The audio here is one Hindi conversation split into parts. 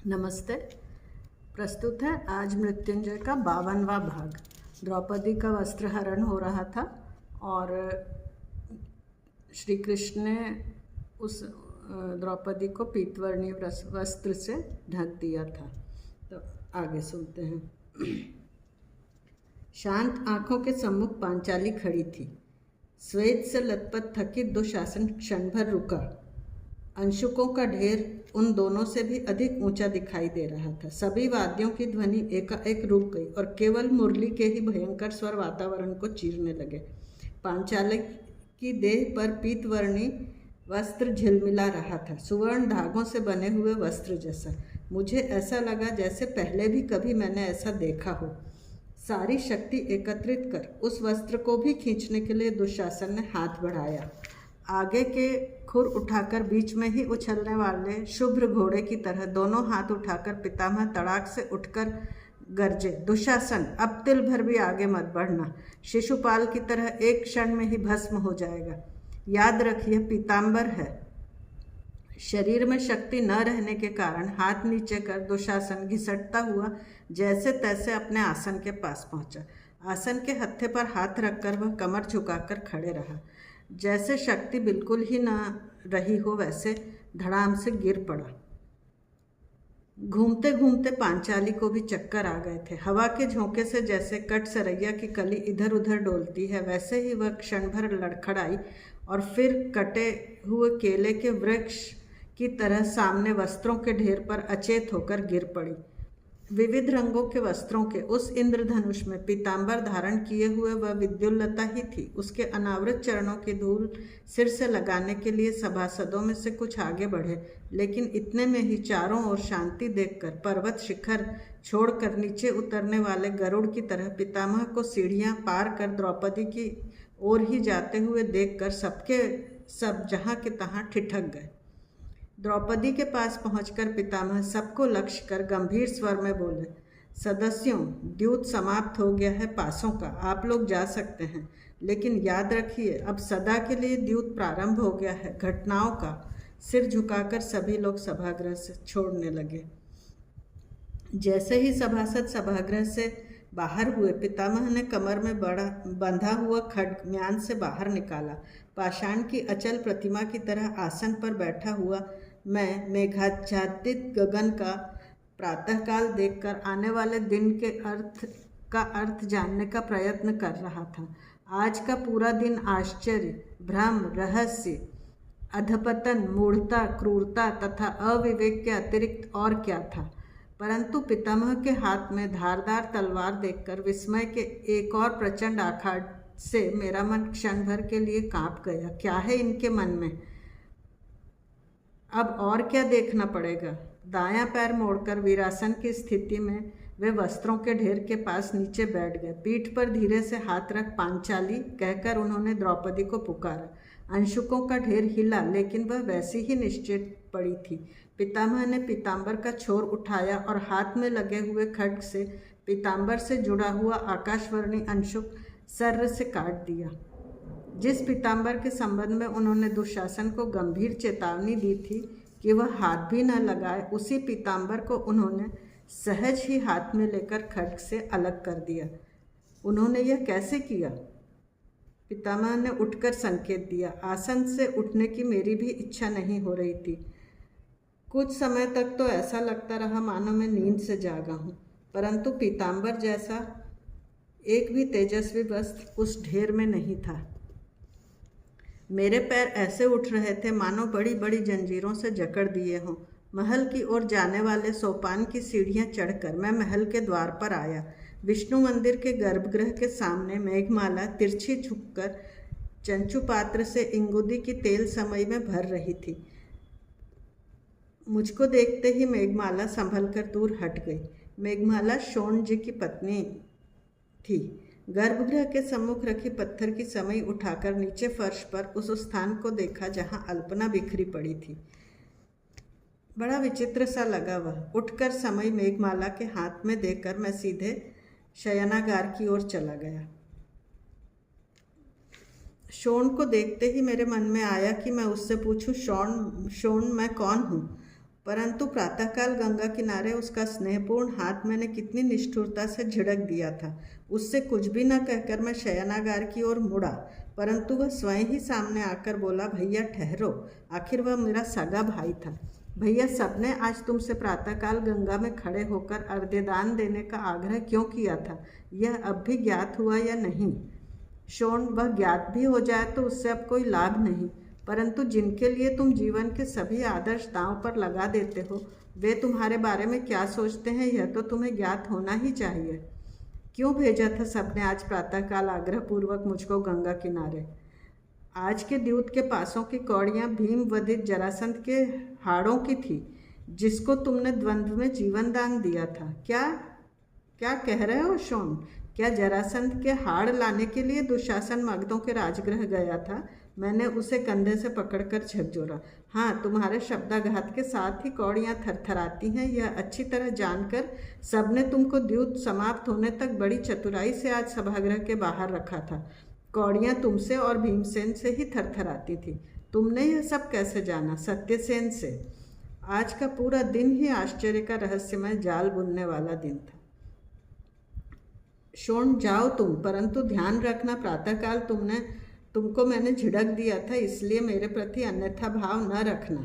नमस्ते। प्रस्तुत है आज मृत्युंजय का 52वां भाग। द्रौपदी का वस्त्रहरण हो रहा था और श्री कृष्ण ने उस द्रौपदी को पीतवर्णीय वस्त्र से ढक दिया था। तो आगे सुनते हैं। शांत आंखों के सम्मुख पांचाली खड़ी थी। श्वेत से लथपथ थकित दुशासन क्षण भर रुका। अंशुकों का ढेर उन दोनों से भी अधिक ऊंचा दिखाई दे रहा था। सभी वाद्यों की ध्वनि एकाएक रुक गई और केवल मुरली के ही भयंकर स्वर वातावरण को चीरने लगे। पांचाली की देह पर पीतवर्णी वस्त्र झिलमिला रहा था, सुवर्ण धागों से बने हुए वस्त्र जैसा। मुझे ऐसा लगा जैसे पहले भी कभी मैंने ऐसा देखा हो। सारी शक्ति एकत्रित कर उस वस्त्र को भी खींचने के लिए दुशासन ने हाथ बढ़ाया। आगे के खुर उठाकर बीच में ही उछलने वाले शुभ्र घोड़े की तरह दोनों हाथ उठाकर पितामह तड़ाक से उठकर गरजे, दुशासन, अब तिल भर भी आगे मत बढ़ना। शिशुपाल की तरह एक क्षण में ही भस्म हो जाएगा। याद रखिए, पीताम्बर है। शरीर में शक्ति न रहने के कारण हाथ नीचे कर दुशासन घिसटता हुआ जैसे तैसे अपने आसन के पास पहुंचा। आसन के हत्थे पर हाथ रखकर वह कमर झुकाकर खड़े रहा। जैसे शक्ति बिल्कुल ही न रही हो वैसे धड़ाम से गिर पड़ा। घूमते घूमते पांचाली को भी चक्कर आ गए थे। हवा के झोंके से जैसे कट सरैया की कली इधर उधर डोलती है, वैसे ही वह क्षण भर लड़खड़ाई और फिर कटे हुए केले के वृक्ष की तरह सामने वस्त्रों के ढेर पर अचेत होकर गिर पड़ी। विविध रंगों के वस्त्रों के उस इंद्रधनुष में पीताम्बर धारण किए हुए वह विद्युल्लता ही थी। उसके अनावृत चरणों की धूल सिर से लगाने के लिए सभासदों में से कुछ आगे बढ़े, लेकिन इतने में ही चारों ओर शांति देखकर पर्वत शिखर छोड़कर नीचे उतरने वाले गरुड़ की तरह पितामह को सीढ़ियां पार कर द्रौपदी की ओर ही जाते हुए देखकर सबके सब जहाँ के तहाँ ठिठक गए। द्रौपदी के पास पहुंचकर पितामह सबको लक्ष्य कर गंभीर स्वर में बोले, सदस्यों, द्यूत समाप्त हो गया है पासों का, आप लोग जा सकते हैं। लेकिन याद रखिए, अब सदा के लिए द्यूत प्रारंभ हो गया है घटनाओं का। सिर झुकाकर सभी लोग सभागृह से छोड़ने लगे। जैसे ही सभासद सभागृह से बाहर हुए, पितामह ने कमर में बंधा हुआ खड्ग म्यान से बाहर निकाला। पाषाण की अचल प्रतिमा की तरह आसन पर बैठा हुआ मैं मेघाच्छादित गगन का प्रातःकाल देखकर आने वाले दिन के अर्थ जानने का प्रयत्न कर रहा था। आज का पूरा दिन आश्चर्य, भ्रम, रहस्य, अधपतन, मूढ़ता, क्रूरता तथा अविवेक के अतिरिक्त और क्या था। परंतु पितामह के हाथ में धारदार तलवार देखकर विस्मय के एक और प्रचंड आखाड़ से मेरा मन क्षण भर के लिए कांप गया। क्या है इनके मन में? अब और क्या देखना पड़ेगा? दायां पैर मोड़कर वीरासन की स्थिति में वे वस्त्रों के ढेर के पास नीचे बैठ गए। पीठ पर धीरे से हाथ रख पांचाली कहकर उन्होंने द्रौपदी को पुकारा। अंशुकों का ढेर हिला, लेकिन वह वैसी ही निश्चित पड़ी थी। पितामह ने पीताम्बर का छोर उठाया और हाथ में लगे हुए खड्ग से पीताम्बर से जुड़ा हुआ आकाशवर्णी अंशुक सर्र से काट दिया। जिस पीताम्बर के संबंध में उन्होंने दुशासन को गंभीर चेतावनी दी थी कि वह हाथ भी न लगाए, उसी पीताम्बर को उन्होंने सहज ही हाथ में लेकर खड्ग से अलग कर दिया। उन्होंने यह कैसे किया? पितामह ने उठकर संकेत दिया। आसन से उठने की मेरी भी इच्छा नहीं हो रही थी। कुछ समय तक तो ऐसा लगता रहा मानो मैं नींद से जागा हूँ, परंतु पीताम्बर जैसा एक भी तेजस्वी वस्त्र उस ढेर में नहीं था। मेरे पैर ऐसे उठ रहे थे मानो बड़ी बड़ी जंजीरों से जकड़ दिए हों। महल की ओर जाने वाले सोपान की सीढ़ियां चढ़कर मैं महल के द्वार पर आया। विष्णु मंदिर के गर्भगृह के सामने मेघमाला तिरछी झुककर चंचू पात्र से इंगुदी की तेल समई में भर रही थी। मुझको देखते ही मेघमाला संभल कर दूर हट गई। मेघमाला शोण जी की पत्नी थी। गर्भगृह के सम्मुख रखी पत्थर की समई उठाकर नीचे फर्श पर उस स्थान को देखा जहां अल्पना बिखरी पड़ी थी। बड़ा विचित्र सा लगा वह। उठकर समई मेघमाला के हाथ में देकर मैं सीधे शयनागार की ओर चला गया। शोण को देखते ही मेरे मन में आया कि मैं उससे पूछूं, शोण मैं कौन हूँ? परंतु प्रातःकाल गंगा किनारे उसका स्नेहपूर्ण हाथ मैंने कितनी निष्ठुरता से झिड़क दिया था। उससे कुछ भी न कहकर मैं शयनागार की ओर मुड़ा, परंतु वह स्वयं ही सामने आकर बोला, भैया ठहरो। आखिर वह मेरा सगा भाई था। भैया, सबने आज तुमसे प्रातःकाल गंगा में खड़े होकर अर्घ्यदान देने का आग्रह क्यों किया था, यह अब भी ज्ञात हुआ या नहीं? शोन, वह ज्ञात भी हो जाए तो उससे अब कोई लाभ नहीं, परंतु जिनके लिए तुम जीवन के सभी आदर्श दांव पर लगा देते हो, वे तुम्हारे बारे में क्या सोचते हैं, यह तो तुम्हें ज्ञात होना ही चाहिए। क्यों भेजा था सबने आज प्रातःकाल आग्रहपूर्वक मुझको गंगा किनारे? आज के द्यूत के पासों की कौड़ियाँ भीम वधित जरासंध के हाड़ों की थी, जिसको तुमने द्वंद्व में जीवन दान दिया था। क्या क्या कह रहे हो शोन? क्या जरासंध के हाड़ लाने के लिए दुशासन मगधों के राजगृह गया था? मैंने उसे कंधे से पकड़कर झकझोरा। हाँ, तुम्हारे शब्दाघात के साथ ही कौड़ियाँ थरथराती हैं, यह अच्छी तरह जानकर सबने तुमको द्यूत समाप्त होने तक बड़ी चतुराई से आज सभागृह के बाहर रखा था। कौड़ियाँ तुमसे और भीमसेन से ही थरथराती थी। तुमने यह सब कैसे जाना? सत्यसेन से। आज का पूरा दिन ही आश्चर्य का रहस्यमय जाल बुनने वाला दिन था। शोण, जाओ तुम, परंतु ध्यान रखना प्रातःकाल तुमको मैंने झिड़क दिया था, इसलिए मेरे प्रति अन्यथा भाव न रखना।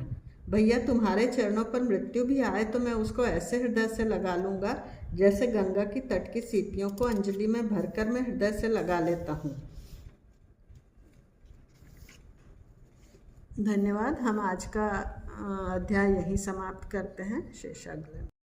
भैया, तुम्हारे चरणों पर मृत्यु भी आए तो मैं उसको ऐसे हृदय से लगा लूँगा जैसे गंगा की तट की सीपियों को अंजलि में भरकर मैं हृदय से लगा लेता हूँ। धन्यवाद। हम आज का अध्याय यहीं समाप्त करते हैं। शेष अगले में।